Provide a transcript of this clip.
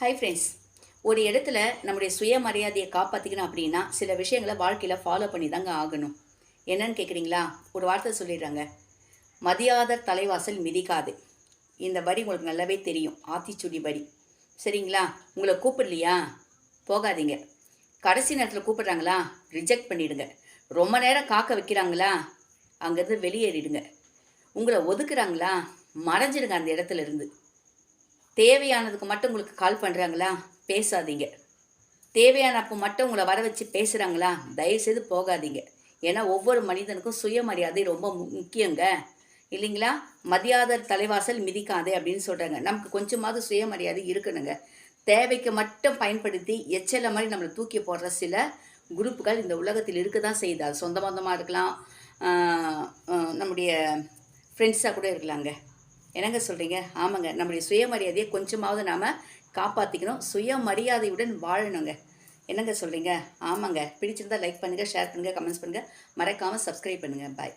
Hi friends. ஒரு இடத்துல நம்முடைய சுயமரியாதையை காப்பாற்றிக்கணும் அப்படின்னா சில விஷயங்களை வாழ்க்கையில் ஃபாலோ பண்ணி தாங்க ஆகணும். என்னன்னு கேட்குறீங்களா? ஒரு வார்த்தை சொல்லிடுறாங்க. மதியாதர் தலைவாசல் மிதிக்காது. இந்த வரி உங்களுக்கு நல்லாவே தெரியும். ஆத்திச்சூடி வரி. சரிங்களா? உங்களை கூப்பிடலையா? போகாதீங்க. கடைசி நேரத்தில் கூப்பிடுறாங்களா? ரிஜெக்ட் பண்ணிடுங்க. ரொம்ப நேரம் காக்க வைக்கிறாங்களா? அங்கேருந்து வெளியேறிடுங்க. உங்களை ஒதுக்குறாங்களா? மறைஞ்சிடுங்க அந்த இடத்துல இருந்து. தேவையானதுக்கு மட்டும் உங்களுக்கு கால் பண்ணுறாங்களா? பேசாதீங்க. தேவையானப்போ மட்டும் உங்களை வர வச்சு பேசுகிறாங்களா? தயவுசெய்து போகாதீங்க. ஏன்னா ஒவ்வொரு மனிதனுக்கும் சுயமரியாதை ரொம்ப முக்கியங்க. இல்லைங்களா? மதியாதர் தலைவாசல் மிதிக்காதே அப்படின்னு சொல்கிறாங்க. நமக்கு கொஞ்சமாவது சுயமரியாதை இருக்கணுங்க. தேவைக்கு மட்டும் பயன்படுத்தி எச்சல மாதிரி நம்மளை தூக்கி போடுற சில குரூப்புகள் இந்த உலகத்தில் இருக்க தான் செய்யுது. அது சொந்த பந்தமாக இருக்கலாம், நம்முடைய ஃப்ரெண்ட்ஸாக கூட இருக்கலாங்க. என்னங்க சொல்கிறீங்க? ஆமாங்க. நம்முடைய சுயமரியாதையை கொஞ்சமாவது நாம் காப்பாற்றிக்கணும். சுயமரியாதையுடன் வாழணுங்க. என்னங்க சொல்கிறீங்க? ஆமாங்க. பிடிச்சிருந்தால் லைக் பண்ணுங்கள், ஷேர் பண்ணுங்கள், கமெண்ட்ஸ் பண்ணுங்கள். மறக்காமல் சப்ஸ்கிரைப் பண்ணுங்கள். பாய்.